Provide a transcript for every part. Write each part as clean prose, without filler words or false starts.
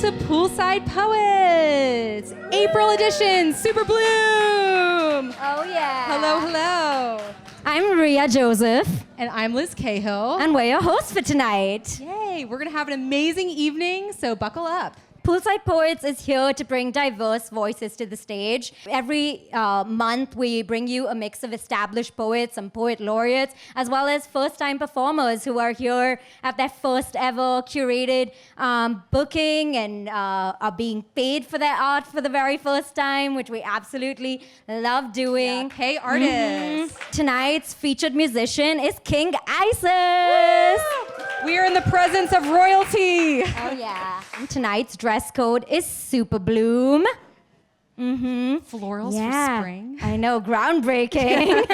to Poolside Poets, April edition, Super Bloom. Oh yeah. Hello, hello. I'm Rhea Joseph. And I'm Liz Cahill. And we're your hosts for tonight. Yay, we're gonna have an amazing evening, so buckle up. Poolside Poets is here to bring diverse voices to the stage. Every month, we bring you a mix of established poets, some poet laureates, as well as first-time performers who are here at their first ever curated booking and are being paid for their art for the very first time, which we absolutely love doing. Yeah, pay artists. Tonight's featured musician is King Isis. We are in the presence of royalty. Oh yeah. And tonight's dress code is Super Bloom. Florals for spring. I know, groundbreaking.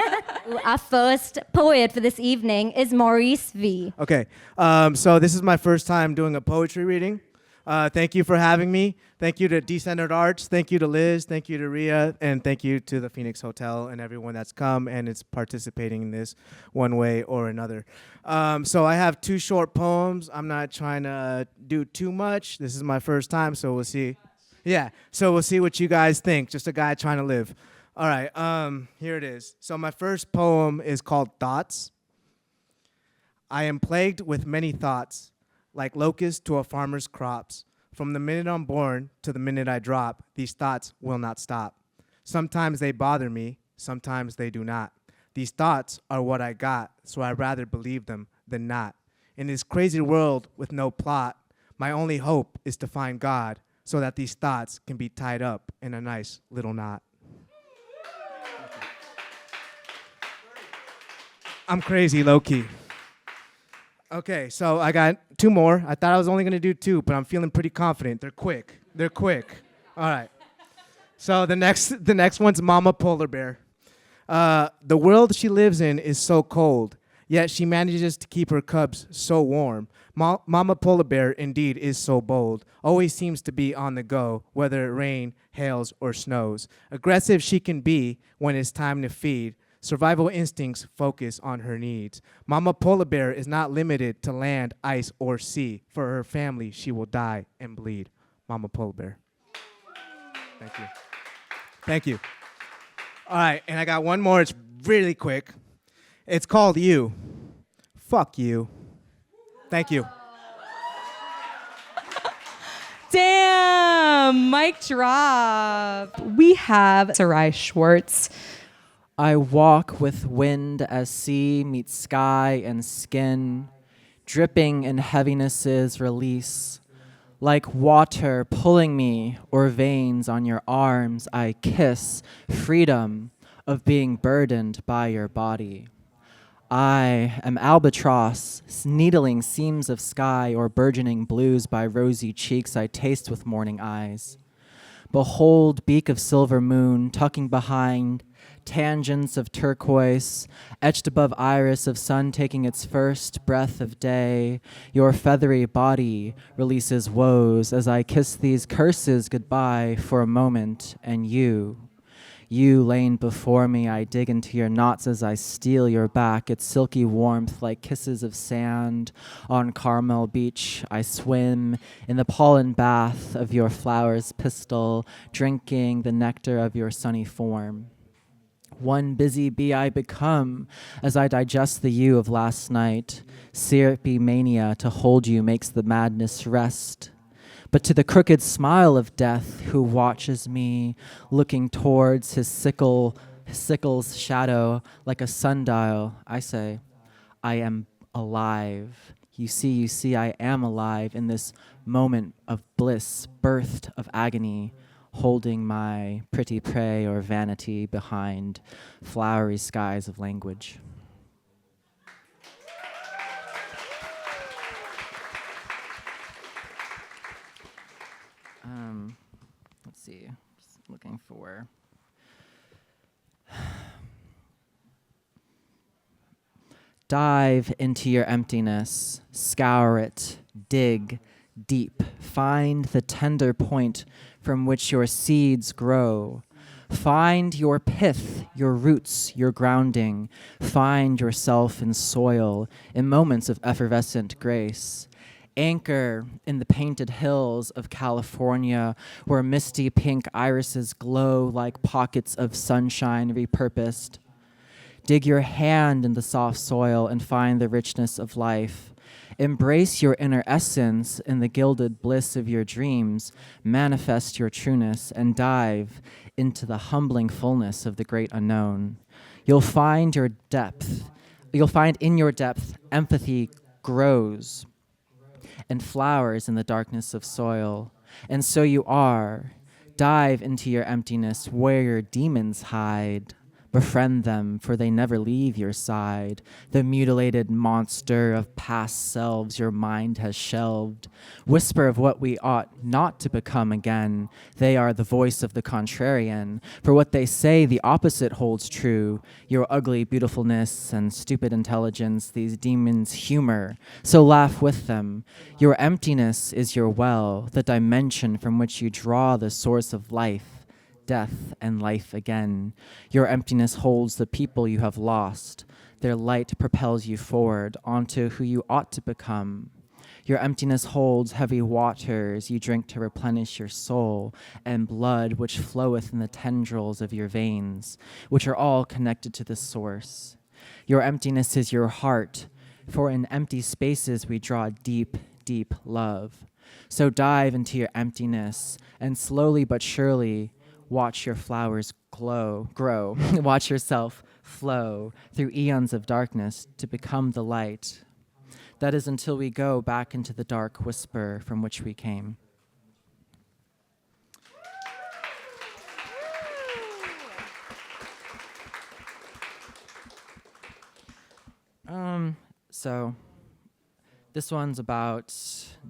Our first poet for this evening is Maurice Vee. Okay, so this is my first time doing a poetry reading. Thank you for having me. Thank you to Decentered Arts. Thank you to Liz. Thank you to Rhea. And thank you to the Phoenix Hotel and everyone that's come and is participating in this one way or another. So I have two short poems. I'm not trying to do too much. This is my first time, so we'll see. Yeah, so we'll see what you guys think. Just a guy trying to live. All right, here it is. So my first poem is called Thoughts. I am plagued with many thoughts, like locusts to a farmer's crops. From the minute I'm born to the minute I drop, these thoughts will not stop. Sometimes they bother me, sometimes they do not. These thoughts are what I got, so I'd rather believe them than not. In this crazy world with no plot, my only hope is to find God so that these thoughts can be tied up in a nice little knot. I'm crazy, low-key. Okay, so I got two more. I thought I was only going to do two, but I'm feeling pretty confident. They're quick. All right. So the next one's Mama Polar Bear. The world she lives in is so cold, yet she manages to keep her cubs so warm. Mama Polar Bear indeed is so bold, always seems to be on the go, whether it rain, hails, or snows. Aggressive she can be when it's time to feed. Survival instincts focus on her needs. Mama Polar Bear is not limited to land, ice, or sea. For her family, she will die and bleed. Mama Polar Bear. Thank you. All right, and I got one more. It's really quick. It's called You. Fuck you. Thank you. Damn, mic drop. We have Sarai Schwarts. I walk with wind as sea meets sky and skin, dripping in heaviness's release. Like water pulling me or veins on your arms, I kiss freedom of being burdened by your body. I am albatross, needling seams of sky or burgeoning blues by rosy cheeks I taste with morning eyes. Behold, beak of silver moon tucking behind tangents of turquoise, etched above iris of sun taking its first breath of day. Your feathery body releases woes as I kiss these curses goodbye for a moment, and you laying before me, I dig into your knots as I steal your back, its silky warmth like kisses of sand on Carmel Beach. I swim in the pollen bath of your flower's pistil, drinking the nectar of your sunny form. One busy bee I become as I digest the you of last night. Syrupy mania to hold you makes the madness rest. But to the crooked smile of death who watches me, looking towards his sickle's shadow like a sundial, I say, I am alive. You see, I am alive in this moment of bliss, birthed of agony, holding my pretty prey or vanity behind flowery skies of language. Let's see, just looking for. Dive into your emptiness, scour it, dig deep, find the tender point from which your seeds grow. Find your pith, your roots, your grounding. Find yourself in soil, in moments of effervescent grace. Anchor in the painted hills of California, where misty pink irises glow like pockets of sunshine repurposed. Dig your hand in the soft soil and find the richness of life. Embrace your inner essence in the gilded bliss of your dreams. Manifest your trueness and dive into the humbling fullness of the great unknown. You'll find in your depth empathy grows and flowers in the darkness of soil. And so you are. Dive into your emptiness where your demons hide. Befriend them, for they never leave your side. The mutilated monster of past selves your mind has shelved. Whisper of what we ought not to become again. They are the voice of the contrarian. For what they say, the opposite holds true. Your ugly beautifulness and stupid intelligence these demons humor, so laugh with them. Your emptiness is your well, the dimension from which you draw the source of life. Death and life again. Your emptiness holds the people you have lost. Their light propels you forward onto who you ought to become. Your emptiness holds heavy waters you drink to replenish your soul, and blood which floweth in the tendrils of your veins, which are all connected to the source. Your emptiness is your heart, for in empty spaces we draw deep, deep love. So dive into your emptiness, and slowly but surely watch your flowers grow. Watch yourself flow through eons of darkness to become the light. That is until we go back into the dark whisper from which we came. So this one's about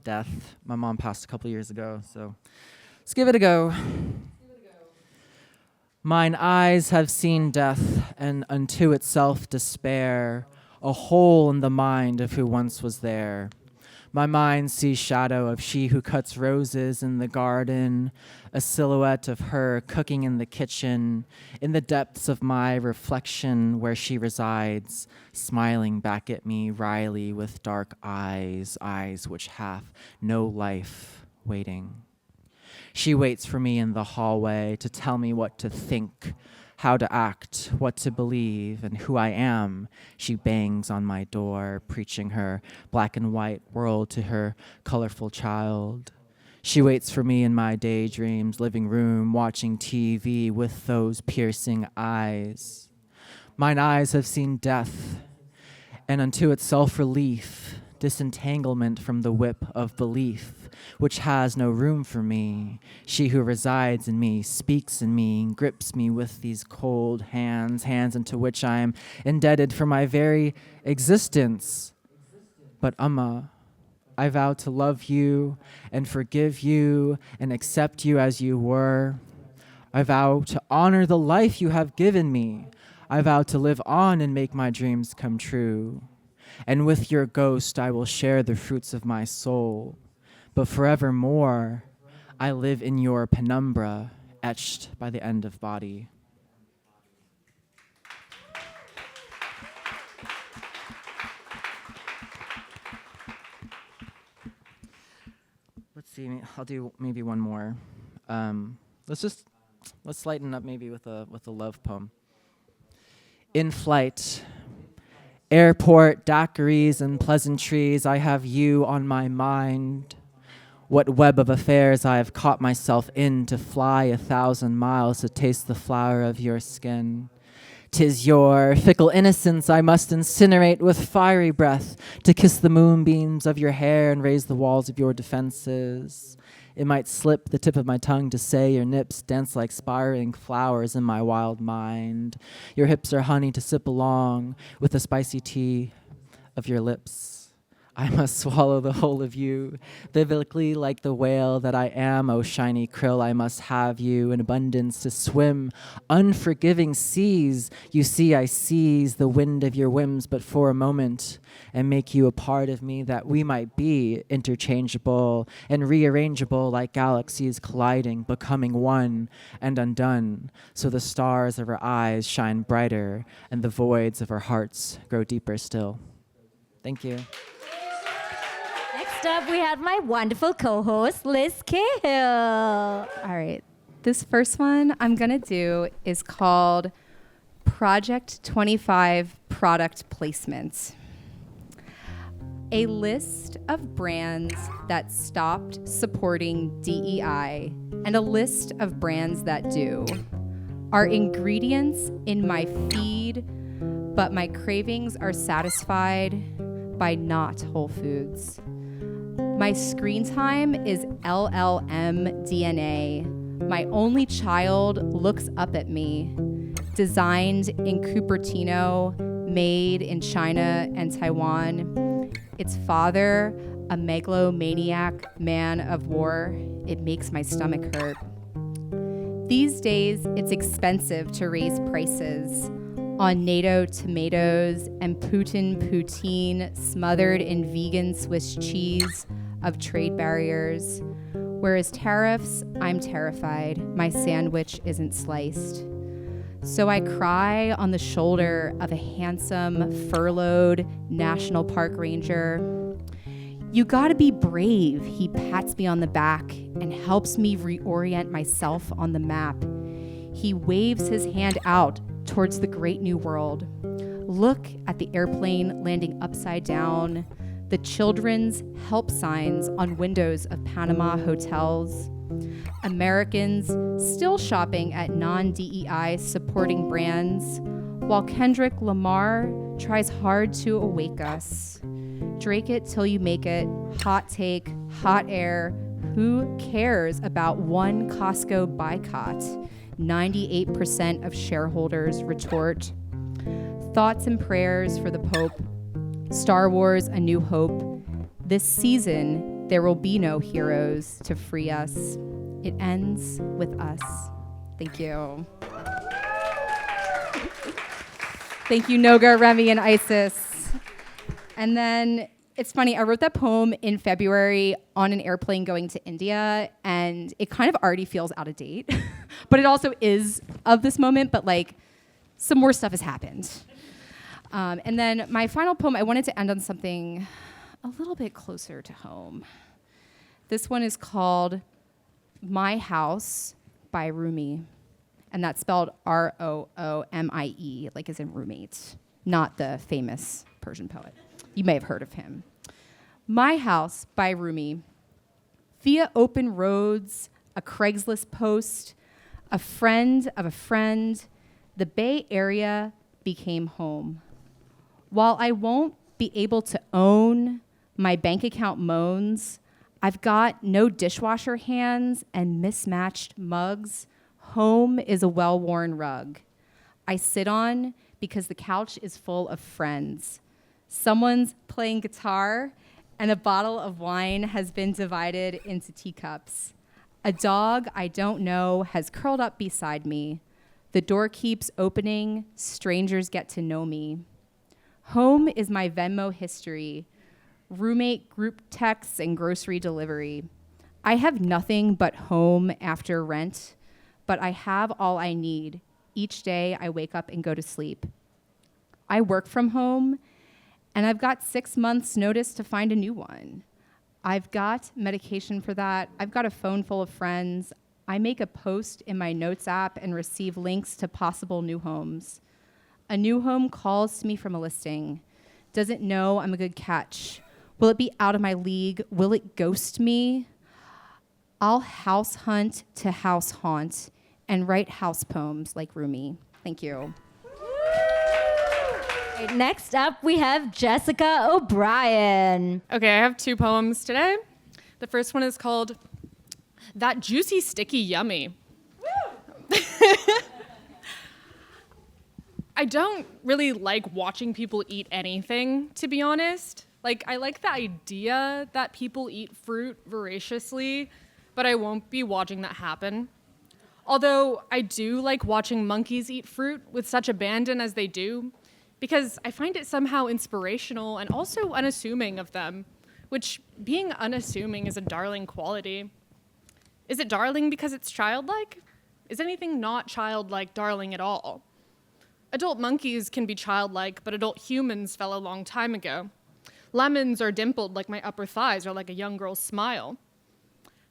death. My mom passed a couple years ago, so let's give it a go. Mine eyes have seen death, and unto itself despair, a hole in the mind of who once was there. My mind sees shadow of she who cuts roses in the garden, a silhouette of her cooking in the kitchen, in the depths of my reflection where she resides, smiling back at me wryly with dark eyes, eyes which have no life waiting. She waits for me in the hallway to tell me what to think, how to act, what to believe, and who I am. She bangs on my door, preaching her black and white world to her colorful child. She waits for me in my daydreams, living room, watching TV with those piercing eyes. Mine eyes have seen death, and unto itself relief, disentanglement from the whip of belief, which has no room for me. She who resides in me, speaks in me, grips me with these cold hands, hands into which I am indebted for my very existence. But Amma, I vow to love you and forgive you and accept you as you were. I vow to honor the life you have given me. I vow to live on and make my dreams come true. And with your ghost I will share the fruits of my soul. But forevermore, I live in your penumbra, etched by the end of body. Let's see, I'll do maybe one more. Let's lighten up maybe with a love poem. In flight, airport, daiquiris, and pleasantries, I have you on my mind. What web of affairs I have caught myself in to fly 1,000 miles to taste the flower of your skin. 'Tis your fickle innocence I must incinerate with fiery breath to kiss the moonbeams of your hair and raise the walls of your defenses. It might slip the tip of my tongue to say your nips dance like spiring flowers in my wild mind. Your hips are honey to sip along with the spicy tea of your lips. I must swallow the whole of you, biblically like the whale that I am, oh shiny krill, I must have you in abundance to swim unforgiving seas. You see, I seize the wind of your whims but for a moment and make you a part of me that we might be interchangeable and rearrangeable like galaxies colliding, becoming one and undone. So the stars of our eyes shine brighter and the voids of our hearts grow deeper still. Thank you. Excellent. Next up, we have my wonderful co-host, Liz Cahill. All right. This first one I'm going to do is called Project 25 Product Placement. A list of brands that stopped supporting DEI and a list of brands that do are ingredients in my feed, but my cravings are satisfied by not Whole Foods. My screen time is LLM DNA. My only child looks up at me. Designed in Cupertino, made in China and Taiwan. Its father, a megalomaniac man of war. It makes my stomach hurt. These days, it's expensive to raise prices on NATO tomatoes and Putin poutine smothered in vegan Swiss cheese of trade barriers. Whereas tariffs, I'm terrified. My sandwich isn't sliced. So I cry on the shoulder of a handsome, furloughed National Park ranger. You gotta be brave, he pats me on the back and helps me reorient myself on the map. He waves his hand out towards the great new world. Look at the airplane landing upside down, the children's help signs on windows of Panama hotels. Americans still shopping at non-DEI supporting brands, while Kendrick Lamar tries hard to awake us. Drake it till you make it, hot take, hot air, who cares about one Costco boycott? 98% of shareholders retort. Thoughts and prayers for the Pope. Star Wars, A New Hope. This season, there will be no heroes to free us. It ends with us. Thank you. Thank you, Noga, Remi, and Isis. And then it's funny, I wrote that poem in February on an airplane going to India, and it kind of already feels out of date, but it also is of this moment, but like some more stuff has happened. And then my final poem, I wanted to end on something a little bit closer to home. This one is called My House by Rumi, and that's spelled Roomie, like as in roommate, not the famous Persian poet. You may have heard of him. My House by Rumi. Via open roads, a Craigslist post, a friend of a friend, the Bay Area became home. While I won't be able to own my bank account moans, I've got no dishwasher hands and mismatched mugs. Home is a well-worn rug I sit on because the couch is full of friends. Someone's playing guitar, and a bottle of wine has been divided into teacups. A dog I don't know has curled up beside me. The door keeps opening. Strangers get to know me. Home is my Venmo history, roommate group texts and grocery delivery. I have nothing but home after rent, but I have all I need. Each day I wake up and go to sleep. I work from home, and I've got 6 months notice to find a new one. I've got medication for that. I've got a phone full of friends. I make a post in my notes app and receive links to possible new homes. A new home calls to me from a listing. Does it know I'm a good catch? Will it be out of my league? Will it ghost me? I'll house hunt to house haunt and write house poems like Rumi. Thank you. Right, next up, we have Jessica O'Brien. Okay, I have 2 poems today. The first one is called That Juicy Sticky Yummy. I don't really like watching people eat anything, to be honest. Like, I like the idea that people eat fruit voraciously, but I won't be watching that happen. Although I do like watching monkeys eat fruit with such abandon as they do, because I find it somehow inspirational and also unassuming of them, which being unassuming is a darling quality. Is it darling because it's childlike? Is anything not childlike darling at all? Adult monkeys can be childlike, but adult humans fell a long time ago. Lemons are dimpled like my upper thighs or like a young girl's smile.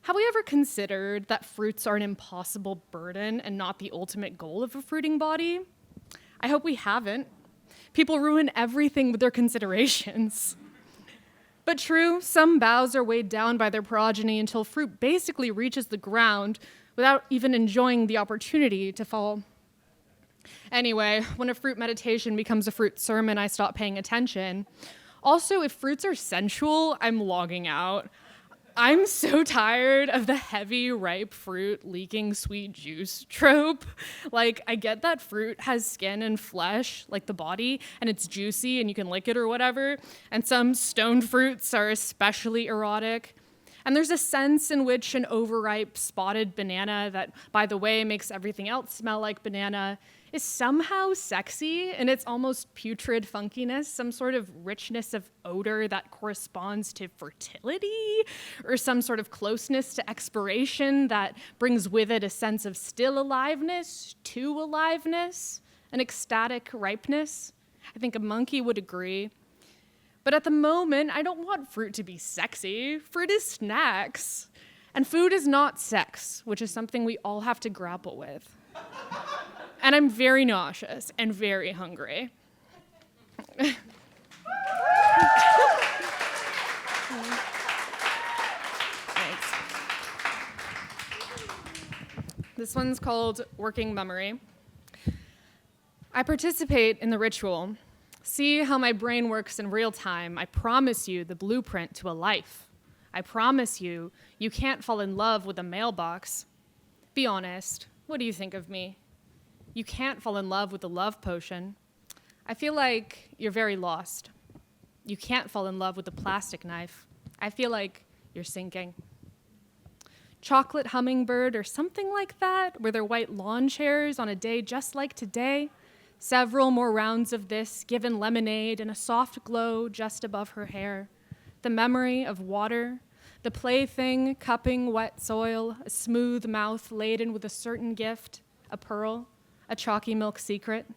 Have we ever considered that fruits are an impossible burden and not the ultimate goal of a fruiting body? I hope we haven't. People ruin everything with their considerations. But true, some boughs are weighed down by their progeny until fruit basically reaches the ground without even enjoying the opportunity to fall. Anyway, when a fruit meditation becomes a fruit sermon, I stop paying attention. Also, if fruits are sensual, I'm logging out. I'm so tired of the heavy, ripe fruit leaking sweet juice trope. Like, I get that fruit has skin and flesh, like the body, and it's juicy and you can lick it or whatever, and some stoned fruits are especially erotic. And there's a sense in which an overripe, spotted banana that, by the way, makes everything else smell like banana is somehow sexy in its almost putrid funkiness, some sort of richness of odor that corresponds to fertility, or some sort of closeness to expiration that brings with it a sense of still aliveness to aliveness, an ecstatic ripeness. I think a monkey would agree. But at the moment, I don't want fruit to be sexy. Fruit is snacks. And food is not sex, which is something we all have to grapple with. And I'm very nauseous and very hungry. Thanks. This one's called Working Memory. I participate in the ritual. See how my brain works in real time. I promise you the blueprint to a life. I promise you, you can't fall in love with a mailbox. Be honest, what do you think of me? You can't fall in love with the love potion. I feel like you're very lost. You can't fall in love with the plastic knife. I feel like you're sinking. Chocolate hummingbird or something like that, were there white lawn chairs on a day just like today? Several more rounds of this, given lemonade and a soft glow just above her hair. The memory of water, the plaything cupping wet soil, a smooth mouth laden with a certain gift, a pearl, a chalky milk secret.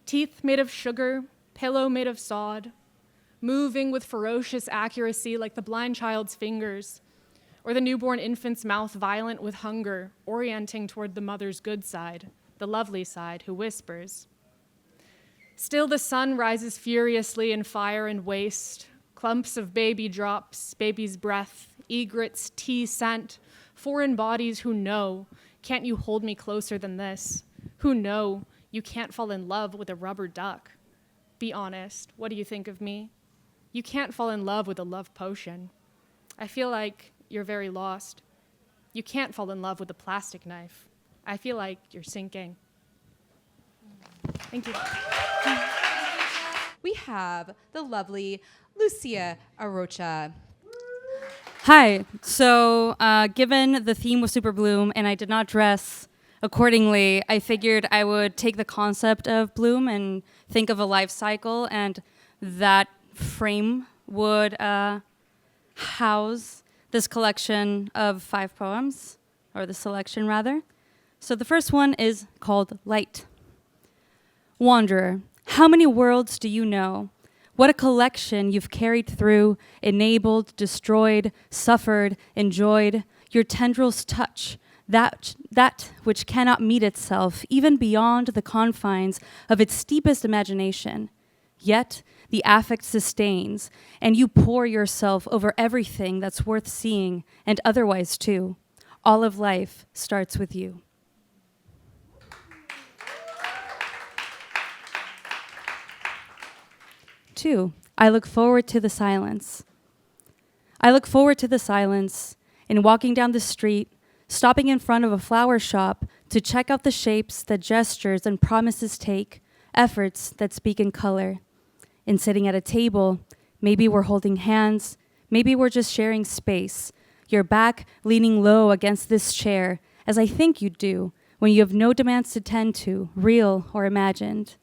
Teeth made of sugar, pillow made of sod, moving with ferocious accuracy like the blind child's fingers, or the newborn infant's mouth violent with hunger, orienting toward the mother's good side, the lovely side who whispers. Still the sun rises furiously in fire and waste, clumps of baby drops, baby's breath, egrets, tea scent, foreign bodies who know, can't you hold me closer than this? Who know you can't fall in love with a rubber duck? Be honest, what do you think of me? You can't fall in love with a love potion. I feel like you're very lost. You can't fall in love with a plastic knife. I feel like you're sinking. Thank you. We have the lovely Lucía Arrocha. Hi. So, given the theme was Super Bloom and I did not dress accordingly, I figured I would take the concept of bloom and think of a life cycle, and that frame would house this collection of 5 poems, or the selection rather. So the first one is called Light. Wanderer, how many worlds do you know? What a collection you've carried through, enabled, destroyed, suffered, enjoyed. Your tendrils touch that which cannot meet itself, even beyond the confines of its deepest imagination. Yet the affect sustains, and you pour yourself over everything that's worth seeing, and otherwise too. All of life starts with you. Two, I look forward to the silence. I look forward to the silence in walking down the street, stopping in front of a flower shop to check out the shapes that gestures and promises take, efforts that speak in color. In sitting at a table, maybe we're holding hands, maybe we're just sharing space, your back leaning low against this chair, as I think you do when you have no demands to tend to, real or imagined.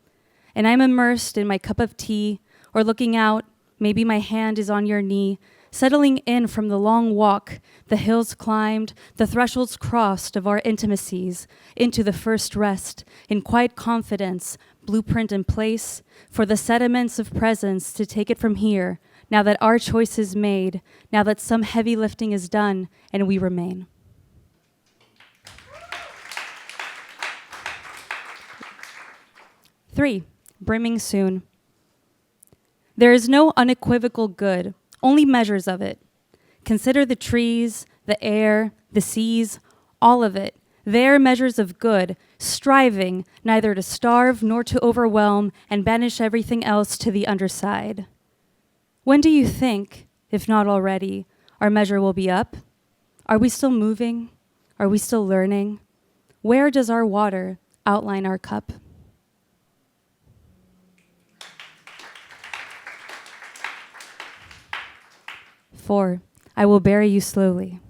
And I'm immersed in my cup of tea, or looking out, maybe my hand is on your knee, settling in from the long walk, the hills climbed, the thresholds crossed of our intimacies, into the first rest, in quiet confidence, blueprint in place, for the sediments of presence to take it from here, now that our choice is made, now that some heavy lifting is done, and we remain. Three, brimming soon. There is no unequivocal good, only measures of it. Consider the trees, the air, the seas, all of it. They are measures of good, striving neither to starve nor to overwhelm and banish everything else to the underside. When do you think, if not already, our measure will be up? Are we still moving? Are we still learning? Where does our water outline our cup? Four, I will bury you slowly.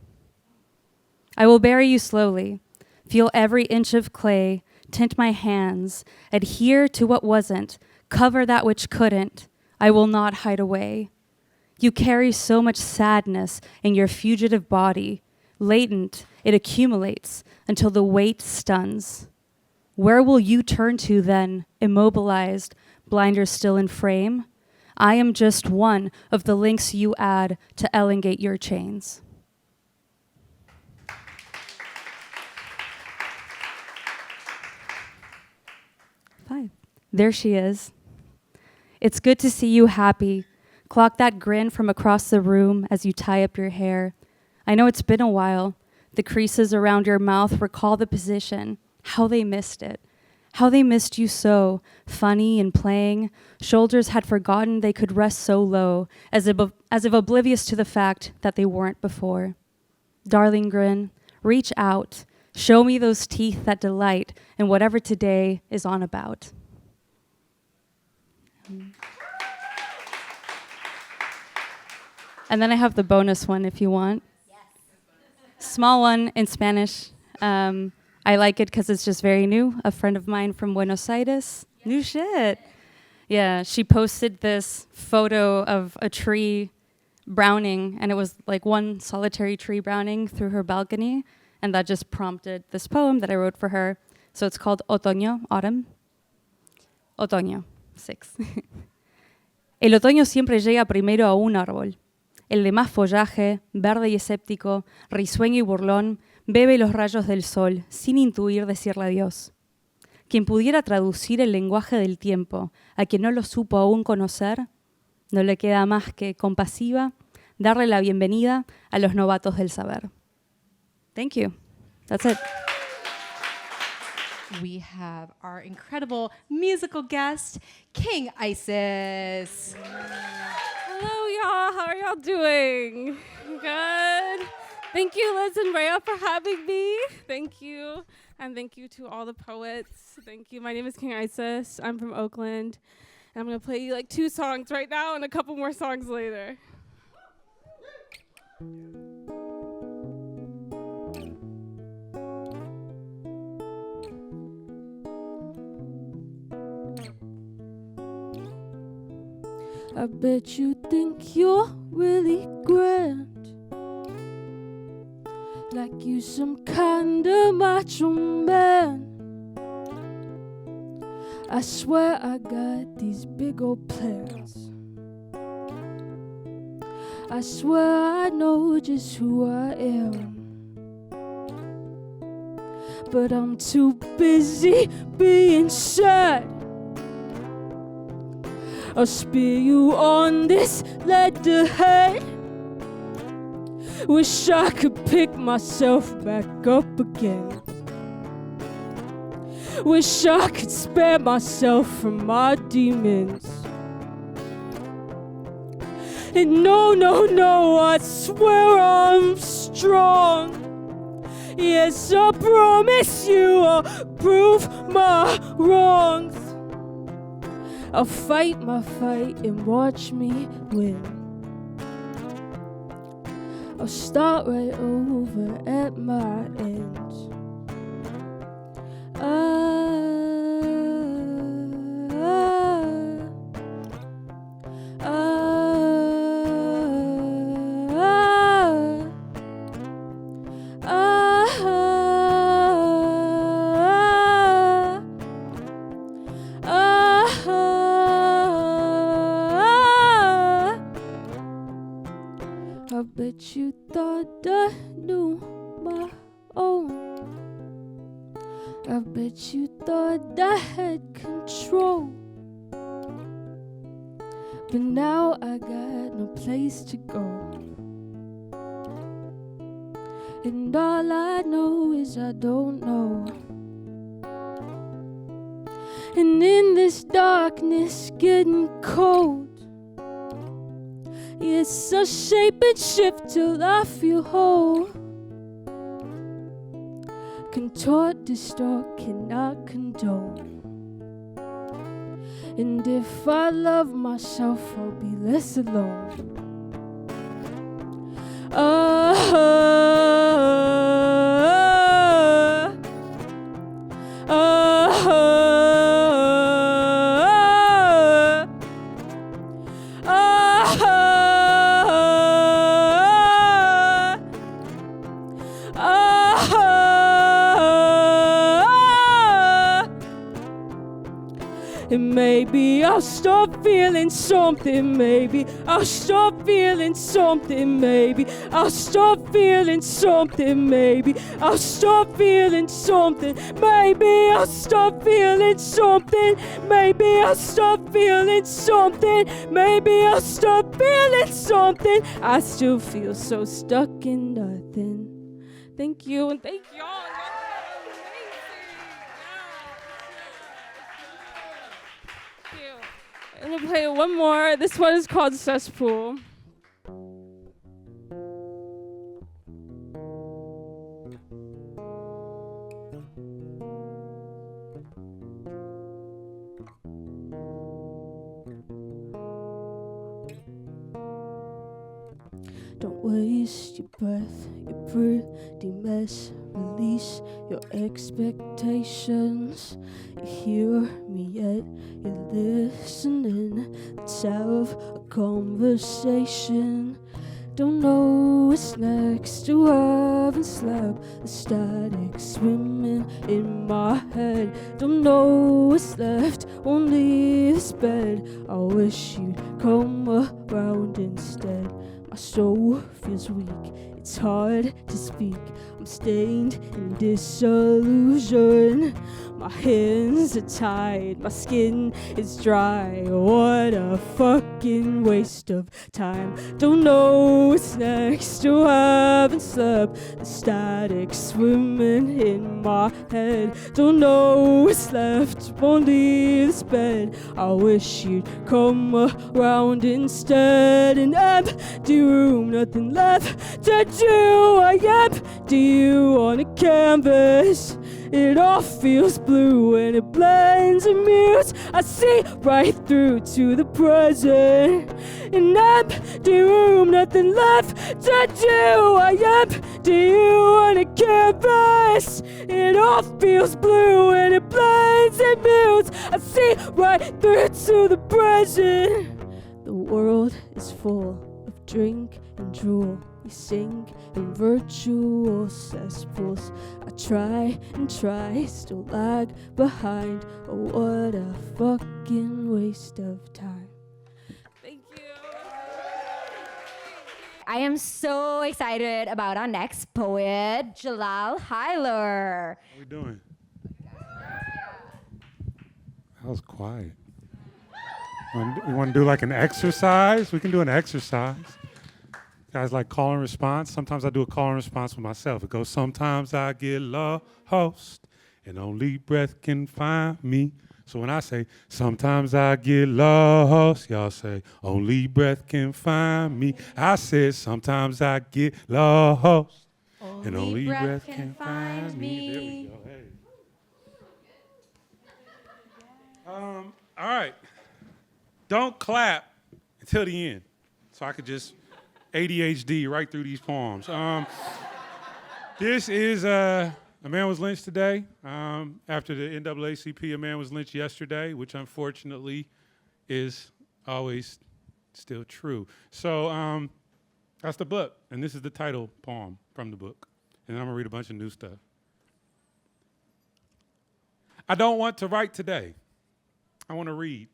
I will bury you slowly. Feel every inch of clay, tint my hands, adhere to what wasn't, cover that which couldn't. I will not hide away. You carry so much sadness in your fugitive body. Latent, it accumulates until the weight stuns. Where will you turn to then, immobilized, blinders still in frame? I am just one of the links you add to elongate your chains. Five. There she is. It's good to see you happy. Clock that grin from across the room as you tie up your hair. I know it's been a while. The creases around your mouth recall the position, how they missed it, how they missed you so, funny and playing. Shoulders had forgotten they could rest so low, as if oblivious to the fact that they weren't before. Darling grin, reach out. Show me those teeth that delight in whatever today is on about. And then I have the bonus one if you want. Yes. Small one in Spanish. I like it because it's just very new. A friend of mine from Buenos Aires. Yes. New shit. Yeah, she posted this photo of a tree browning, and it was like one solitary tree browning through her balcony. And that just prompted this poem that I wrote for her. So it's called Otoño, Autumn. Otoño, 6. El otoño siempre llega primero a un árbol. El de más follaje, verde y escéptico, risueño y burlón, bebe los rayos del sol, sin intuir decirle adiós. Quien pudiera traducir el lenguaje del tiempo a quien no lo supo aún conocer, no le queda más que, compasiva, darle la bienvenida a los novatos del saber. Thank you. That's it. We have our incredible musical guest, King Isis. Hello, y'all. How are y'all doing? Good. Thank you, Liz and Rhea, for having me. Thank you. And thank you to all the poets. Thank you. My name is King Isis. I'm from Oakland. And I'm going to play you like 2 songs right now and a couple more songs later. I bet you think you're really grand, like you some kind of macho man. I swear I got these big old plans. I swear I know just who I am, but I'm too busy being sad. I'll spear you on this letterhead. Wish I could pick myself back up again. Wish I could spare myself from my demons. And no, no, no, I swear I'm strong. Yes, I promise you I'll prove my wrongs. I'll fight my fight and watch me win. I'll start right over at my end. thought I knew my own. I bet you thought I had control. But now I got no place to go. And all I know is I don't know. And in this darkness getting cold, yes, I'll shape and shift till I feel whole. Contort, distort, cannot condone. And if I love myself, I'll be less alone. And maybe I'll stop feeling something, maybe I'll stop feeling something, maybe I'll stop feeling something, maybe I'll stop feeling something, maybe I'll stop feeling something, maybe I'll stop feeling something, maybe I'll stop feeling something. I still feel so stuck in nothing. Thank you, and thank y'all. I'm gonna play one more. This one is called Cesspool. Don't waste your breath, your pretty mess. Release your expectations. You hear me yet? You're listening. Let's have a conversation. Don't know what's next. You haven't slept. The static swimming in my head. Don't know what's left. Only this bed. I wish you'd come around instead. My soul feels weak. It's hard to speak. I'm stained in disillusion. My hands are tied, my skin is dry. What a fucking waste of time. Don't know what's next, still haven't slept. The static swimming in my head. Don't know what's left, only this bed. I wish you'd come around instead. An empty room, nothing left to do. I empty you on a canvas. It all feels blue and it blends and mutes. I see right through to the present. An empty room, nothing left to do. I empty you on a canvas. It all feels blue and it blends and mutes. I see right through to the present. The world is full of drink and drool. We sink in virtual cesspools. I try and try, still lag behind. Oh, what a fucking waste of time. Thank you. I am so excited about our next poet, Jelal Huyler. How we doing? That was quiet. You want to do like an exercise? We can do an exercise. Guys like call and response. Sometimes I do a call and response with myself. It goes, sometimes I get lost and only breath can find me. So when I say, sometimes I get lost, y'all say, only breath can find me. I said, sometimes I get lost and only breath can find me. There we go. Hey. All right. Don't clap until the end so I could just ADHD right through these poems. This is, a man was lynched today. After the NAACP, a man was lynched yesterday, which unfortunately is always still true. So that's the book, and this is the title poem from the book. And then I'm gonna read a bunch of new stuff. I don't want to write today. I want to read.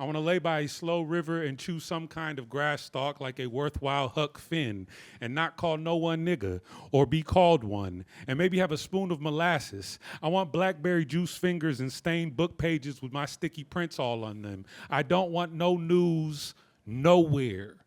I want to lay by a slow river and chew some kind of grass stalk like a worthwhile Huck Finn and not call no one nigga or be called one and maybe have a spoon of molasses. I want blackberry juice fingers and stained book pages with my sticky prints all on them. I don't want no news nowhere.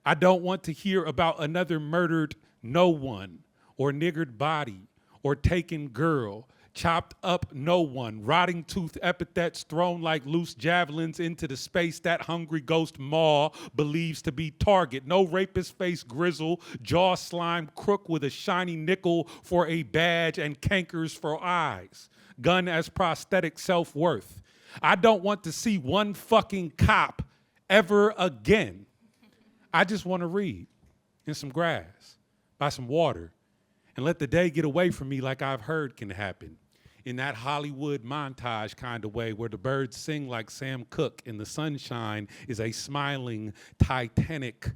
I don't want to hear about another murdered no one or niggered body or taken girl. Chopped up no one, rotting tooth epithets thrown like loose javelins into the space that hungry ghost maw believes to be target. No rapist face grizzle, jaw slime crook with a shiny nickel for a badge and cankers for eyes. Gun as prosthetic self-worth. I don't want to see one fucking cop ever again. I just want to read in some grass, by some water, and let the day get away from me like I've heard can happen. In that Hollywood montage kind of way where the birds sing like Sam Cooke and the sunshine is a smiling Titanic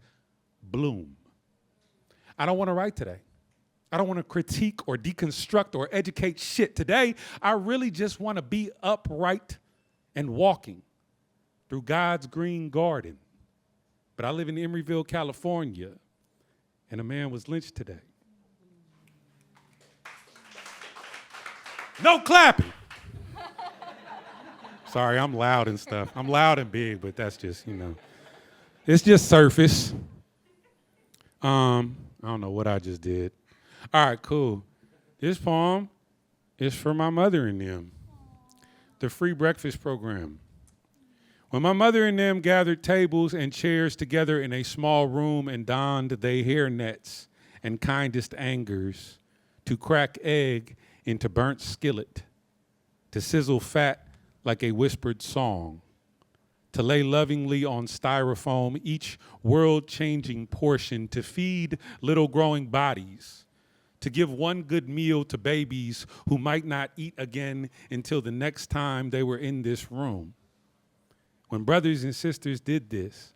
bloom. I don't want to write today. I don't want to critique or deconstruct or educate shit. Today, I really just want to be upright and walking through God's green garden. But I live in Emeryville, California, and a man was lynched today. No clapping. Sorry, I'm loud and stuff. I'm loud and big, but that's just, it's just surface. I don't know what I just did. All right, cool. This poem is for my mother and them. The free breakfast program. When my mother and them gathered tables and chairs together in a small room and donned they hair nets and kindest angers to crack egg into burnt skillet, to sizzle fat like a whispered song, to lay lovingly on styrofoam each world-changing portion, to feed little growing bodies, to give one good meal to babies who might not eat again until the next time they were in this room. When brothers and sisters did this,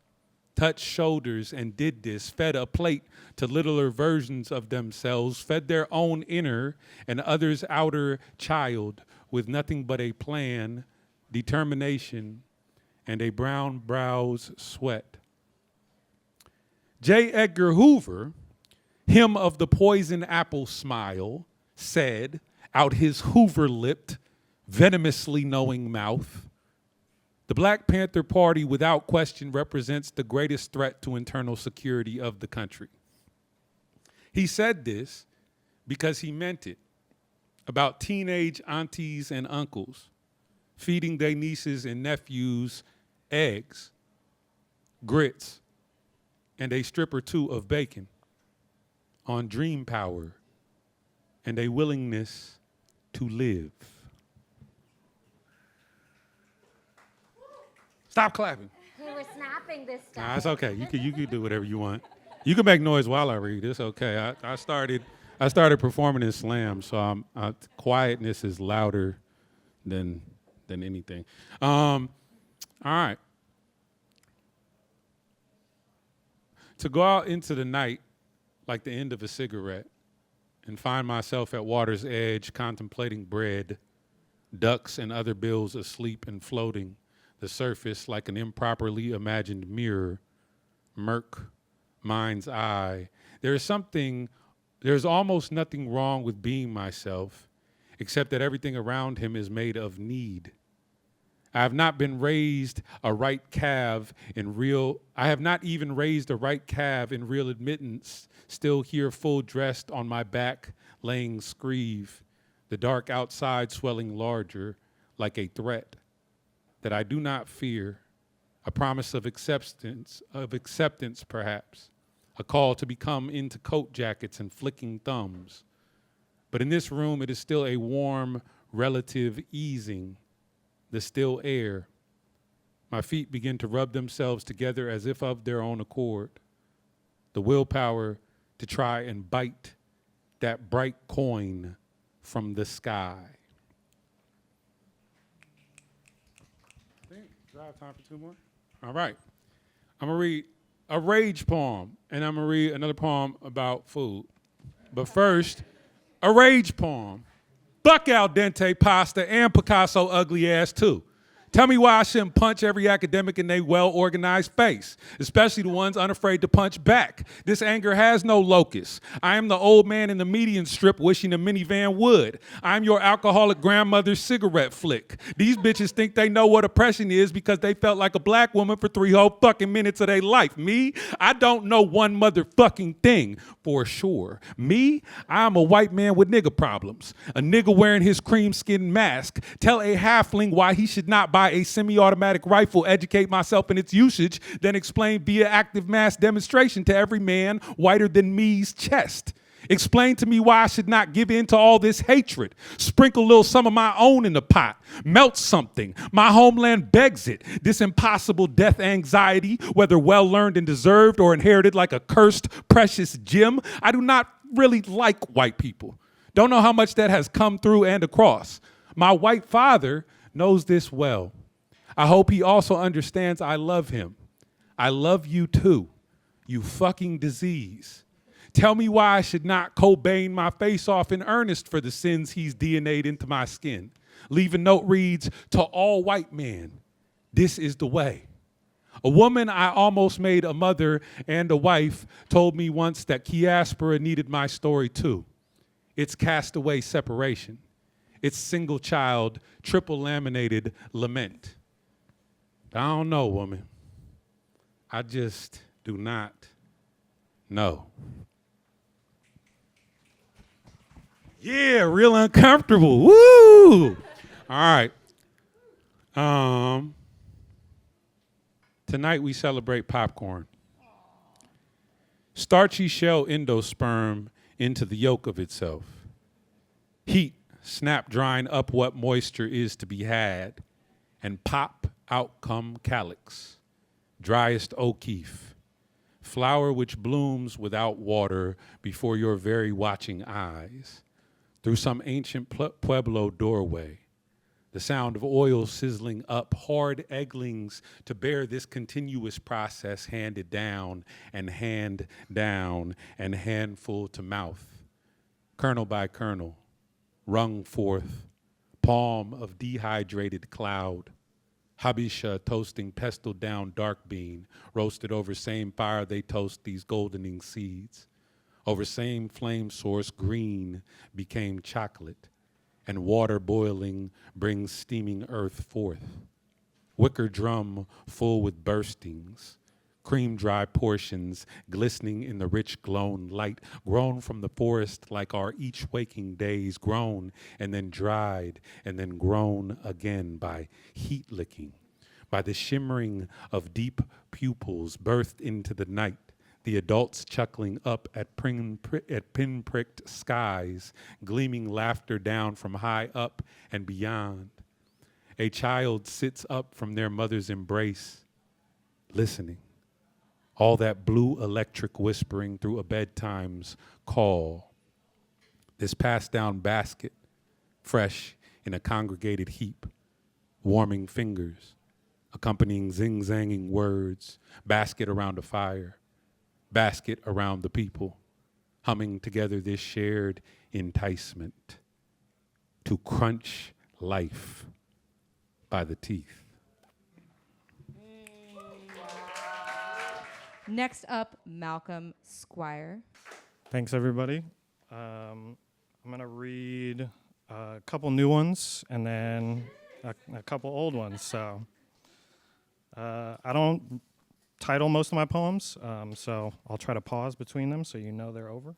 touched shoulders and did this, fed a plate to littler versions of themselves, fed their own inner and others' outer child with nothing but a plan, determination, and a brown brow's sweat. J. Edgar Hoover, him of the poison apple smile, said out his Hoover-lipped, venomously knowing mouth, the Black Panther Party, without question, represents the greatest threat to internal security of the country. He said this because he meant it about teenage aunties and uncles feeding their nieces and nephews eggs, grits, and a strip or two of bacon on dream power and a willingness to live. Stop clapping. We were snapping this time. Nah, it's okay. You can do whatever you want. You can make noise while I read. It's okay. I started performing in slam, so quietness is louder than anything. All right. To go out into the night like the end of a cigarette and find myself at water's edge contemplating bread, ducks and other bills asleep and floating, the surface like an improperly imagined mirror, murk, mind's eye. There's almost nothing wrong with being myself, except that everything around him is made of need. I have not even raised a right calf in real admittance, still here full dressed on my back, laying screeve, the dark outside swelling larger like a threat that I do not fear, a promise of acceptance perhaps, a call to become into coat jackets and flicking thumbs. But in this room, it is still a warm, relative easing, the still air. My feet begin to rub themselves together as if of their own accord. The willpower to try and bite that bright coin from the sky. Do I have time for two more? All right. I'm going to read a rage poem, and I'm going to read another poem about food. But first, a rage poem. Buck al dente pasta and Picasso ugly ass too. Tell me why I shouldn't punch every academic in their well-organized face, especially the ones unafraid to punch back. This anger has no locus. I am the old man in the median strip wishing the minivan would. I'm your alcoholic grandmother's cigarette flick. These bitches think they know what oppression is because they felt like a black woman for 3 whole fucking minutes of their life. Me, I don't know one motherfucking thing for sure. Me, I'm a white man with nigga problems. A nigga wearing his cream skin mask. Tell a halfling why he should not buy a semi-automatic rifle, educate myself in its usage, then explain via active mass demonstration to every man whiter than me's chest. Explain to me why I should not give in to all this hatred. Sprinkle a little some of my own in the pot. Melt something. My homeland begs it. This impossible death anxiety, whether well-learned and deserved or inherited like a cursed, precious gem. I do not really like white people. Don't know how much that has come through and across. My white father knows this well. I hope he also understands I love him. I love you too, you fucking disease. Tell me why I should not Cobain my face off in earnest for the sins he's DNA'd into my skin. Leave a note reads, to all white men, this is the way. A woman I almost made a mother and a wife told me once that Chiaspora needed my story too. It's castaway separation. It's single child, triple laminated lament. I don't know, woman. I just do not know. Yeah, real uncomfortable. Woo! All right. Tonight we celebrate popcorn. Starchy shell endosperm into the yolk of itself. Heat snap drying up what moisture is to be had, and pop out come calyx, driest O'Keefe, flower which blooms without water before your very watching eyes, through some ancient Pueblo doorway, the sound of oil sizzling up, hard egglings to bear this continuous process handed down and hand down and handful to mouth, kernel by kernel, wrung forth, palm of dehydrated cloud, Habisha toasting pestle down dark bean, roasted over same fire they toast these goldening seeds. Over same flame source green became chocolate, and water boiling brings steaming earth forth. Wicker drum full with burstings, cream dry portions glistening in the rich glown light, grown from the forest like our each waking days, grown and then dried and then grown again by heat licking, by the shimmering of deep pupils birthed into the night, the adults chuckling up at pinpricked skies, gleaming laughter down from high up and beyond. A child sits up from their mother's embrace, listening. All that blue electric whispering through a bedtime's call. This passed down basket, fresh in a congregated heap, warming fingers, accompanying zing-zanging words, basket around a fire, basket around the people, humming together this shared enticement to crunch life by the teeth. Next up, Malcolm Squire. Thanks, everybody. I'm going to read a couple new ones and then a couple old ones. So I don't title most of my poems, so I'll try to pause between them so you know they're over.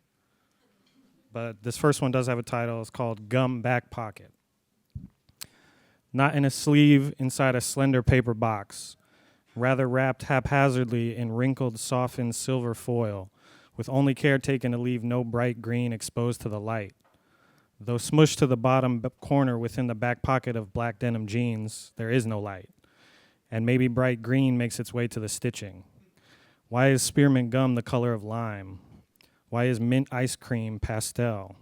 But this first one does have a title. It's called Gum Back Pocket. Not in a sleeve inside a slender paper box, rather wrapped haphazardly in wrinkled, softened silver foil, with only care taken to leave no bright green exposed to the light. Though smushed to the bottom corner within the back pocket of black denim jeans, there is no light. And maybe bright green makes its way to the stitching. Why is spearmint gum the color of lime? Why is mint ice cream pastel?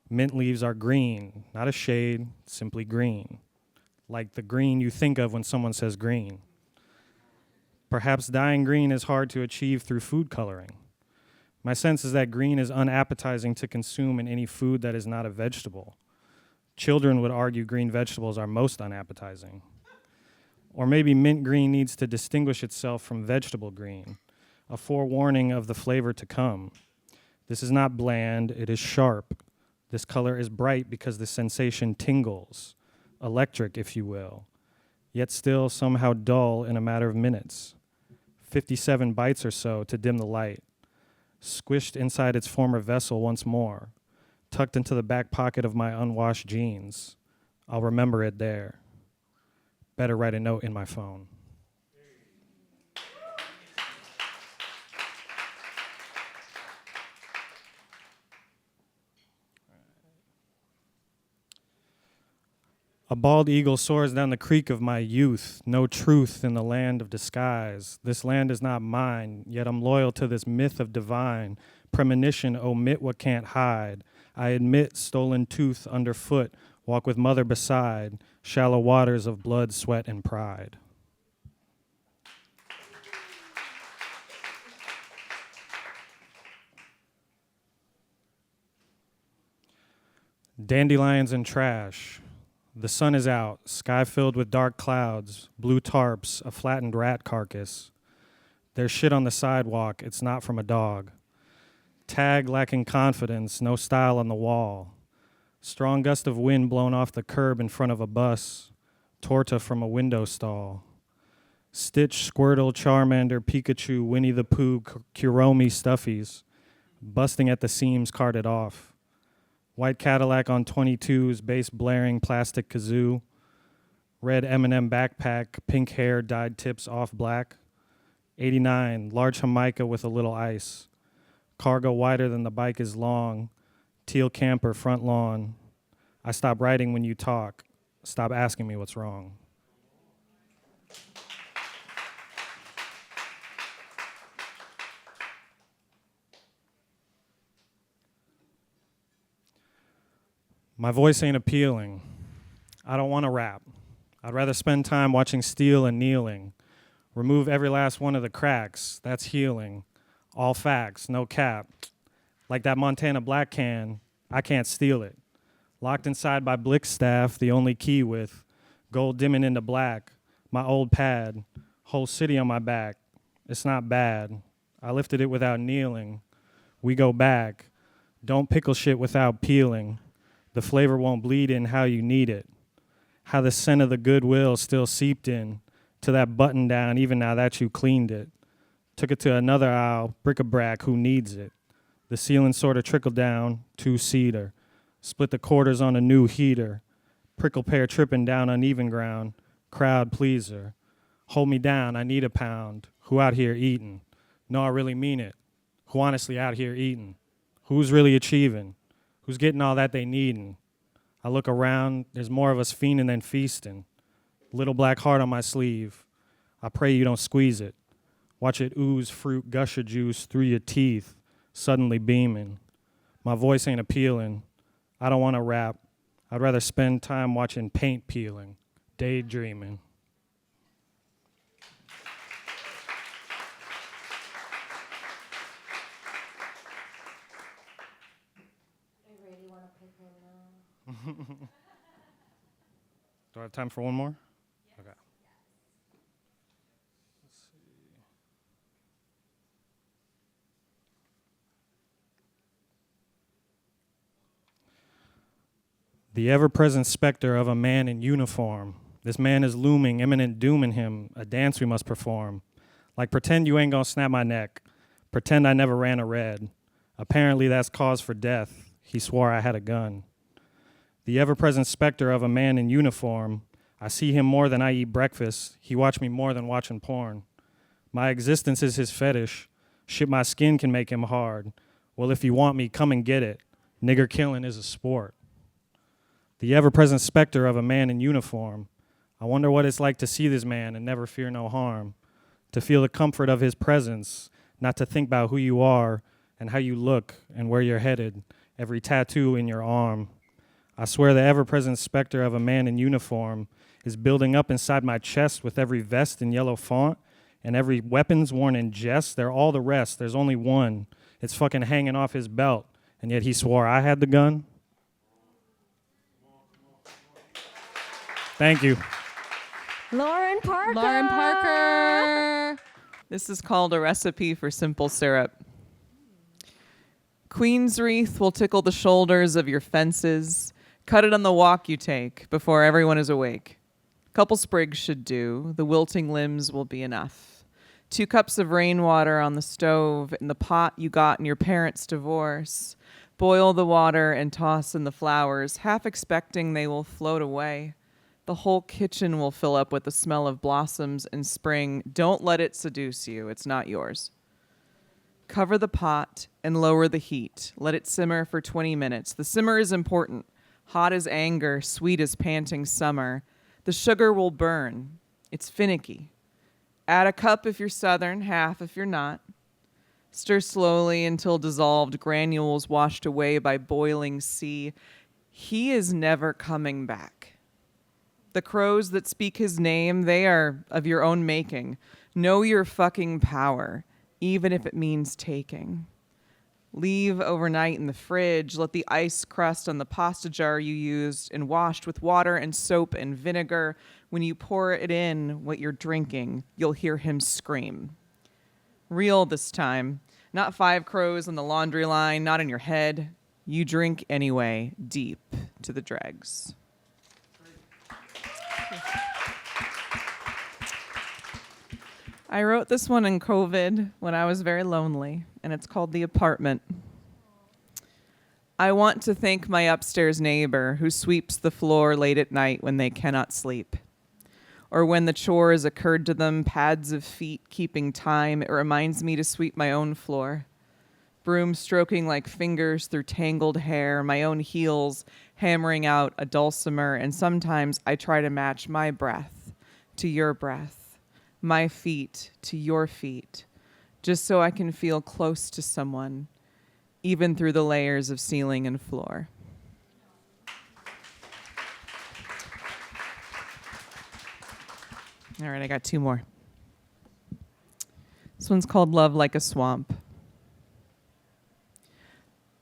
Mint leaves are green, not a shade, simply green. Like the green you think of when someone says green. Perhaps dyeing green is hard to achieve through food coloring. My sense is that green is unappetizing to consume in any food that is not a vegetable. Children would argue green vegetables are most unappetizing. Or maybe mint green needs to distinguish itself from vegetable green, a forewarning of the flavor to come. This is not bland, it is sharp. This color is bright because the sensation tingles, electric, if you will, yet still somehow dull in a matter of minutes. 57 bites or so to dim the light, squished inside its former vessel once more, tucked into the back pocket of my unwashed jeans. I'll remember it there. Better write a note in my phone. A bald eagle soars down the creek of my youth, no truth in the land of disguise. This land is not mine, yet I'm loyal to this myth of divine. Premonition, omit what can't hide. I admit stolen tooth underfoot, walk with mother beside, shallow waters of blood, sweat, and pride. Dandelions and trash. The sun is out, sky filled with dark clouds, blue tarps, a flattened rat carcass. There's shit on the sidewalk, it's not from a dog. Tag lacking confidence, no style on the wall. Strong gust of wind blown off the curb in front of a bus. Torta from a window stall. Stitch, Squirtle, Charmander, Pikachu, Winnie the Pooh, Kuromi stuffies. Busting at the seams, carted off. White Cadillac on 22s, bass blaring, plastic kazoo. Red M&M backpack, pink hair, dyed tips off black. 89, large Jamaica with a little ice. Cargo wider than the bike is long. Teal camper, front lawn. I stop writing when you talk. Stop asking me what's wrong. My voice ain't appealing. I don't want to rap. I'd rather spend time watching steel and kneeling. Remove every last one of the cracks. That's healing. All facts, no cap. Like that Montana Black can, I can't steal it. Locked inside by Blick staff, the only key with. Gold dimming into black. My old pad. Whole city on my back. It's not bad. I lifted it without kneeling. We go back. Don't pickle shit without peeling. The flavor won't bleed in how you need it. How the scent of the goodwill still seeped in to that button down even now that you cleaned it. Took it to another aisle, bric-a-brac, who needs it? The ceiling sort of trickled down, two-seater. Split the quarters on a new heater. Prickle pear tripping down uneven ground. Crowd pleaser. Hold me down, I need a pound. Who out here eating? No, I really mean it. Who honestly out here eating? Who's really achieving? Who's getting all that they needin'? I look around, there's more of us fiending than feasting. Little black heart on my sleeve. I pray you don't squeeze it. Watch it ooze fruit gusher juice through your teeth, suddenly beaming. My voice ain't appealing. I don't want to rap. I'd rather spend time watching paint peeling, daydreaming. Do I have time for one more? Yes. Okay. Let's see. The ever-present specter of a man in uniform. This man is looming, imminent doom in him, a dance we must perform. Like pretend you ain't gonna snap my neck. Pretend I never ran a red. Apparently that's cause for death. He swore I had a gun. The ever-present specter of a man in uniform. I see him more than I eat breakfast. He watch me more than watching porn. My existence is his fetish. Shit, my skin can make him hard. Well, if you want me, come and get it. Nigger killing is a sport. The ever-present specter of a man in uniform. I wonder what it's like to see this man and never fear no harm. To feel the comfort of his presence, not to think about who you are and how you look and where you're headed, every tattoo in your arm. I swear the ever-present specter of a man in uniform is building up inside my chest with every vest in yellow font and every weapons worn in jest. They're all the rest. There's only one. It's fucking hanging off his belt, and yet he swore I had the gun. Thank you. Lauren Parker. Lauren Parker. This is called A Recipe for Simple Syrup. Queen's wreath will tickle the shoulders of your fences. Cut it on the walk you take before everyone is awake. Couple sprigs should do. The wilting limbs will be enough. 2 cups of rainwater on the stove in the pot you got in your parents' divorce. Boil the water and toss in the flowers, half expecting they will float away. The whole kitchen will fill up with the smell of blossoms in spring. Don't let it seduce you. It's not yours. Cover the pot and lower the heat. Let it simmer for 20 minutes. The simmer is important. Hot as anger, sweet as panting summer. The sugar will burn. It's finicky. Add a cup if you're Southern, half if you're not. Stir slowly until dissolved granules washed away by boiling sea. He is never coming back. The crows that speak his name, they are of your own making. Know your fucking power, even if it means taking. Leave overnight in the fridge. Let the ice crust on the pasta jar you used and washed with water and soap and vinegar. When you pour it in what you're drinking, you'll hear him scream. Real this time. Not 5 crows on the laundry line, not in your head. You drink anyway, deep to the dregs. I wrote this one in COVID when I was very lonely, and it's called The Apartment. I want to thank my upstairs neighbor who sweeps the floor late at night when they cannot sleep. Or when the chores occurred to them, pads of feet keeping time, it reminds me to sweep my own floor. Broom stroking like fingers through tangled hair, my own heels hammering out a dulcimer, and sometimes I try to match my breath to your breath, my feet to your feet, just so I can feel close to someone, even through the layers of ceiling and floor. All right, I got 2 more. This one's called Love Like a Swamp.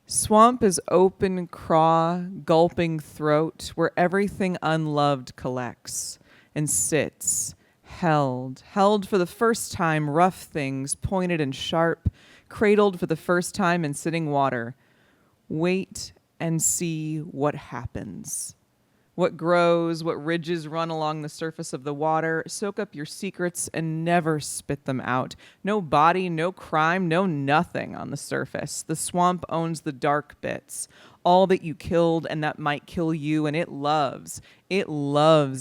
Swamp is open craw, gulping throat, where everything unloved collects and sits, held for the first time, rough things, pointed and sharp, cradled for the first time in sitting water. Wait and see what happens. What grows, what ridges run along the surface of the water. Soak up your secrets and never spit them out. No body, no crime, no nothing on the surface. The swamp owns the dark bits, all that you killed and that might kill you, and it loves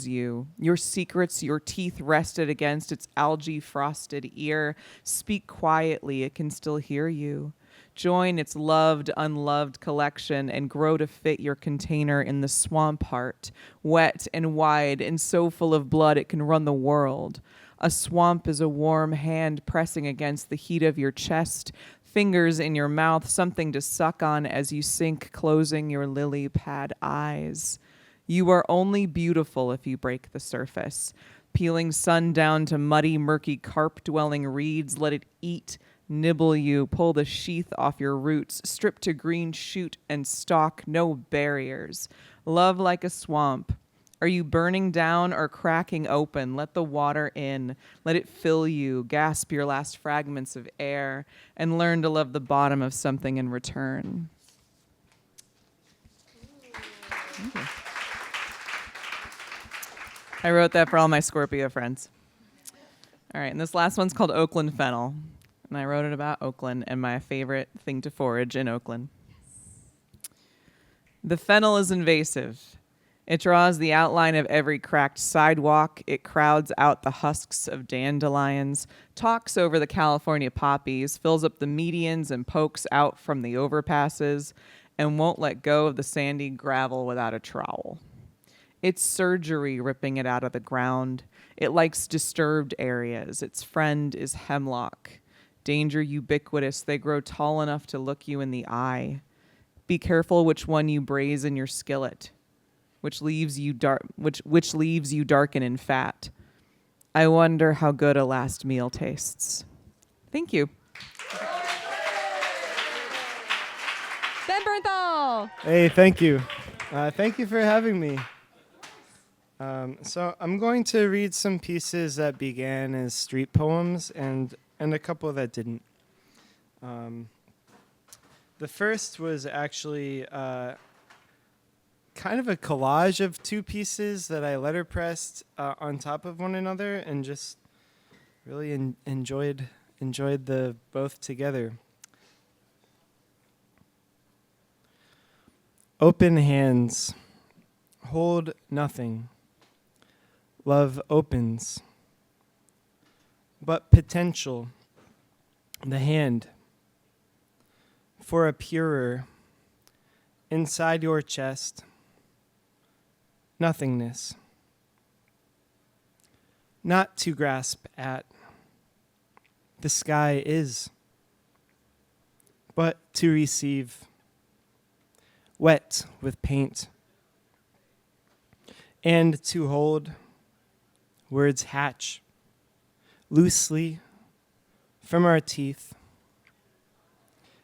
you. Your secrets, your teeth rested against its algae-frosted ear. Speak quietly, it can still hear you. Join its loved, unloved collection and grow to fit your container in the swamp heart, wet and wide and so full of blood it can run the world. A swamp is a warm hand pressing against the heat of your chest, fingers in your mouth, something to suck on as you sink, closing your lily pad eyes. You are only beautiful if you break the surface. Peeling sun down to muddy, murky, carp-dwelling reeds, let it eat, nibble you, pull the sheath off your roots, strip to green shoot and stalk, no barriers. Love like a swamp. Are you burning down or cracking open? Let the water in. Let it fill you. Gasp your last fragments of air and learn to love the bottom of something in return. Thank you. I wrote that for all my Scorpio friends. All right, and this last one's called Oakland Fennel. And I wrote it about Oakland and my favorite thing to forage in Oakland. Yes. The fennel is invasive. It draws the outline of every cracked sidewalk. It crowds out the husks of dandelions, talks over the California poppies, fills up the medians and pokes out from the overpasses, and won't let go of the sandy gravel without a trowel. It's surgery ripping it out of the ground. It likes disturbed areas. Its friend is hemlock. Danger ubiquitous, they grow tall enough to look you in the eye. Be careful which one you braise in your skillet, which leaves you darken in fat. I wonder how good a last meal tastes. Thank you. Ben Bernthal. Hey, thank you. Thank you for having me. So I'm going to read some pieces that began as street poems and a couple that didn't. The first was actually kind of a collage of two pieces that I letterpressed on top of one another and just really enjoyed the both together. Open hands, hold nothing. Love opens, but potential, the hand, for a purer, inside your chest, nothingness, not to grasp at, the sky is, but to receive, wet with paint, and to hold. Words hatch loosely from our teeth,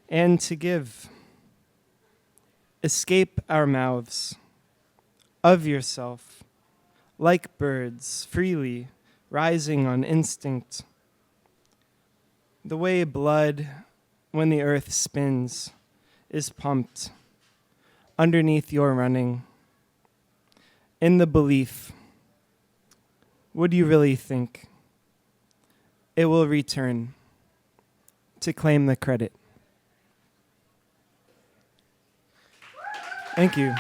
and to give, escape our mouths of yourself, like birds freely rising on instinct, the way blood, when the earth spins, is pumped underneath your running, in the belief. Would you really think it will return to claim the credit? Thank you.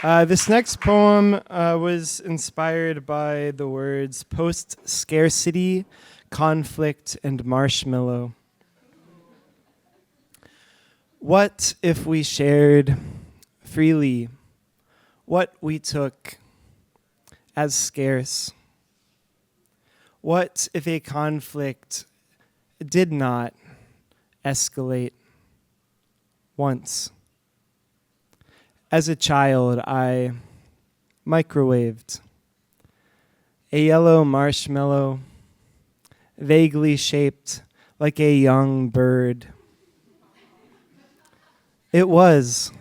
This next poem was inspired by the words post-scarcity, conflict, and marshmallow. What if we shared freely what we took as scarce? What if a conflict did not escalate once? As a child, I microwaved a yellow marshmallow, vaguely shaped like a young bird. It was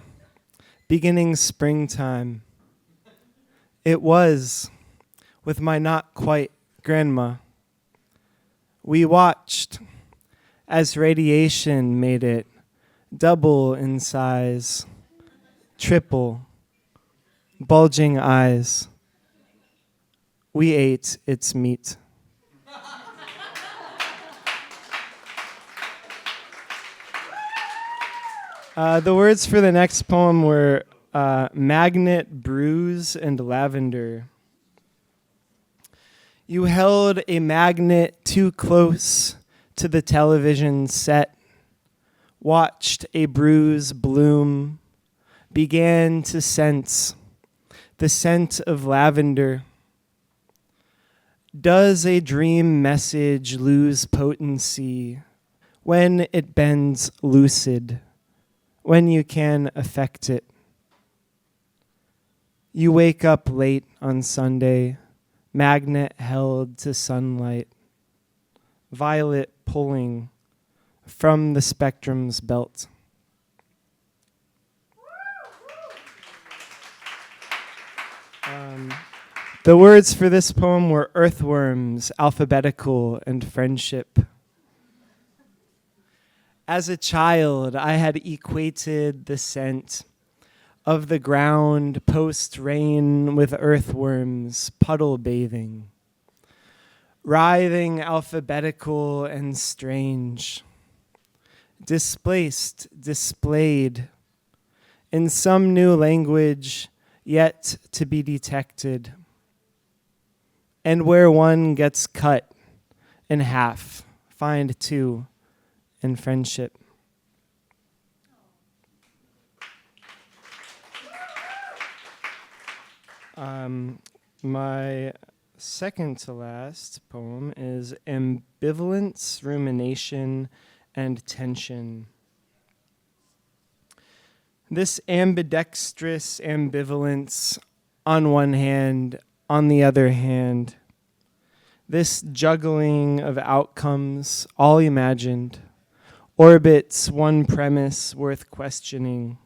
beginning springtime. It was with my not quite grandma. We watched as radiation made it double in size, triple, bulging eyes. We ate its meat. The words for the next poem were magnet, bruise, and lavender. You held a magnet too close to the television set, watched a bruise bloom, began to sense the scent of lavender. Does a dream message lose potency when it bends lucid, when you can affect it? You wake up late on Sunday, magnet held to sunlight, violet pulling from the spectrum's belt. The words for this poem were earthworms, alphabetical, and friendship. As a child, I had equated the scent of the ground post-rain with earthworms puddle bathing, writhing, alphabetical, and strange, displaced, displayed, in some new language yet to be detected, and where one gets cut in half, find two in friendship. My second to last poem is Ambivalence, Rumination, and Tension. This ambidextrous ambivalence, on one hand, on the other hand, this juggling of outcomes, all imagined, orbits one premise worth questioning,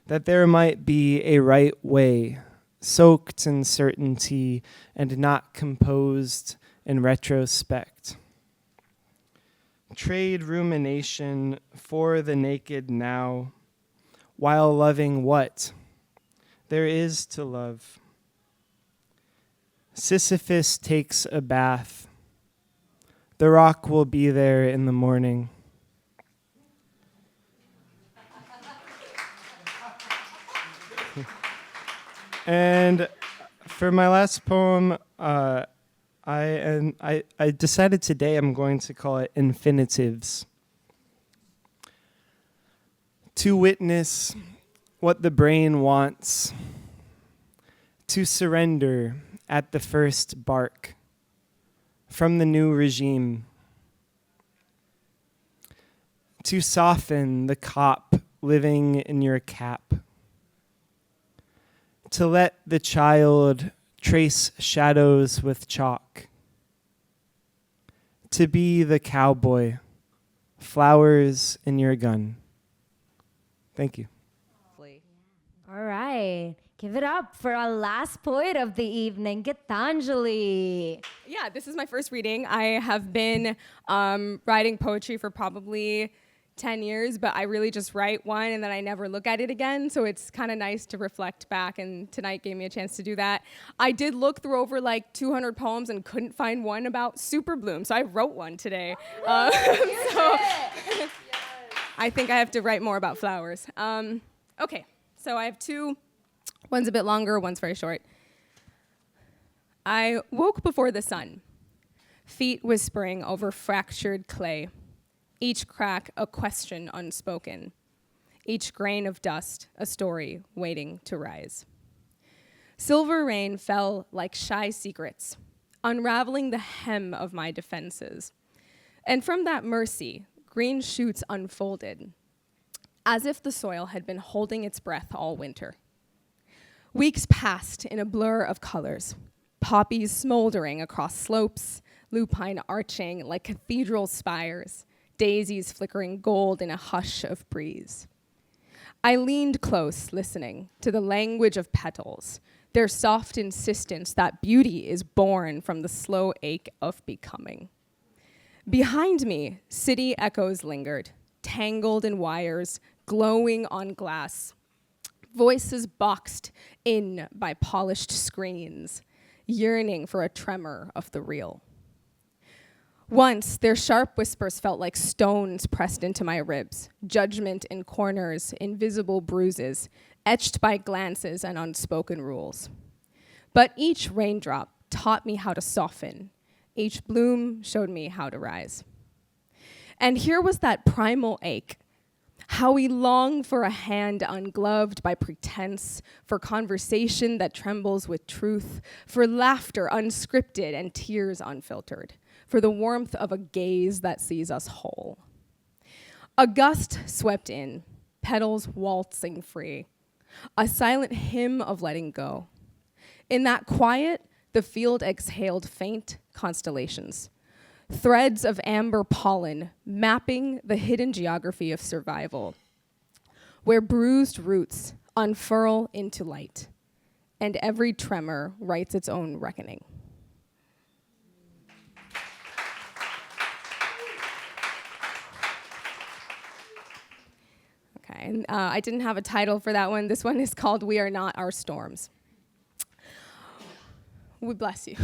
that there might be a right way soaked in certainty and not composed in retrospect. Trade rumination for the naked now, while loving what there is to love. Sisyphus takes a bath. The rock will be there in the morning. And for my last poem, I decided today I'm going to call it Infinitives. To witness what the brain wants, to surrender at the first bark from the new regime, to soften the cop living in your cap, to let the child trace shadows with chalk, to be the cowboy, flowers in your gun. Thank you. All right. Give it up for our last poet of the evening, Gitanjali. Yeah, this is my first reading. I have been writing poetry for probably 10 years, but I really just write one and then I never look at it again. So it's kind of nice to reflect back, and tonight gave me a chance to do that. I did look through over like 200 poems and couldn't find one about super bloom, so I wrote one today. So I think I have to write more about flowers. Okay, so I have two. One's a bit longer, one's very short. I woke before the sun, feet whispering over fractured clay, each crack a question unspoken, each grain of dust a story waiting to rise. Silver rain fell like shy secrets, unraveling the hem of my defenses. And from that mercy, green shoots unfolded, as if the soil had been holding its breath all winter. Weeks passed in a blur of colors, poppies smoldering across slopes, lupine arching like cathedral spires, daisies flickering gold in a hush of breeze. I leaned close, listening to the language of petals, their soft insistence that beauty is born from the slow ache of becoming. Behind me, city echoes lingered, tangled in wires, glowing on glass, voices boxed in by polished screens, yearning for a tremor of the real. Once, their sharp whispers felt like stones pressed into my ribs, judgment in corners, invisible bruises, etched by glances and unspoken rules. But each raindrop taught me how to soften. Each bloom showed me how to rise. And here was that primal ache, how we long for a hand ungloved by pretense, for conversation that trembles with truth, for laughter unscripted and tears unfiltered, for the warmth of a gaze that sees us whole. A gust swept in, petals waltzing free, a silent hymn of letting go. In that quiet, the field exhaled faint constellations, threads of amber pollen mapping the hidden geography of survival, where bruised roots unfurl into light, and every tremor writes its own reckoning. Okay, and I didn't have a title for that one. This one is called We Are Not Our Storms. We bless you.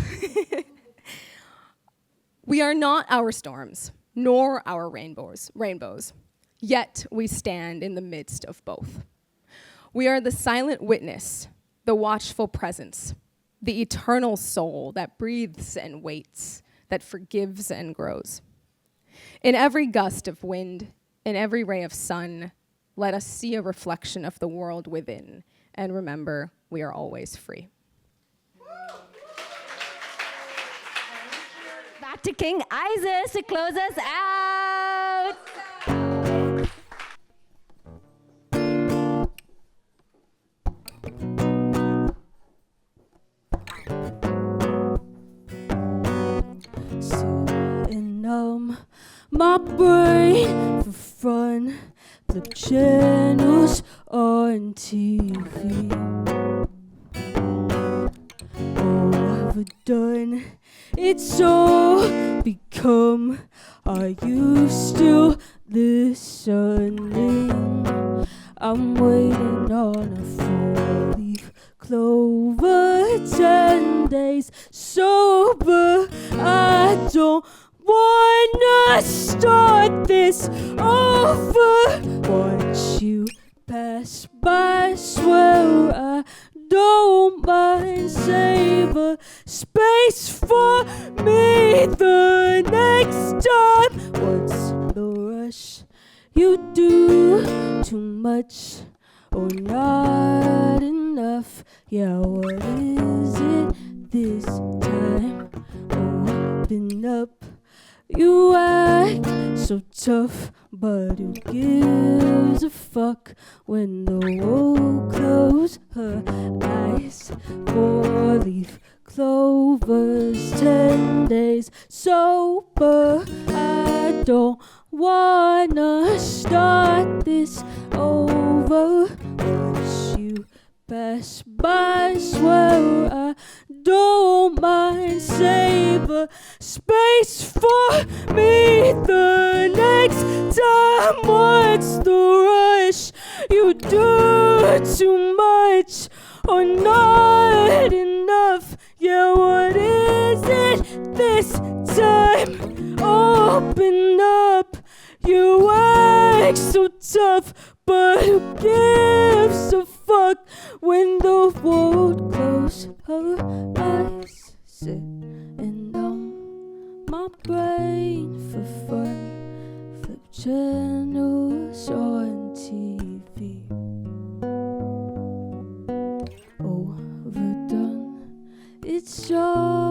We are not our storms, nor our rainbows, yet we stand in the midst of both. We are the silent witness, the watchful presence, the eternal soul that breathes and waits, that forgives and grows. In every gust of wind, in every ray of sun, let us see a reflection of the world within, and remember, we are always free. Back to King Isis to close us out. Sitting my brain for fun, flip channels on TV. overdone. It's all become. Are you still listening? I'm waiting on a 4-leaf clover, 10 days sober. I don't wanna start this over. Watch you pass by, swear I don't mind. Save a space for me the next time. What's the rush? You do too much or not enough. Yeah, what is it this time? Open up. You act so tough, but who gives a fuck when the world close her eyes? 4-leaf clovers, 10 days sober. I don't wanna start this over. Watch you pass by, swear I don't mind. Save a space for me the next time. What's the rush? You do too much or not enough. Yeah, what is it this time? Open up. You act so tough, but who gives a fuck when the world closes her eyes? Sitting on my brain for fun, flip channels on TV. Overdone, it's all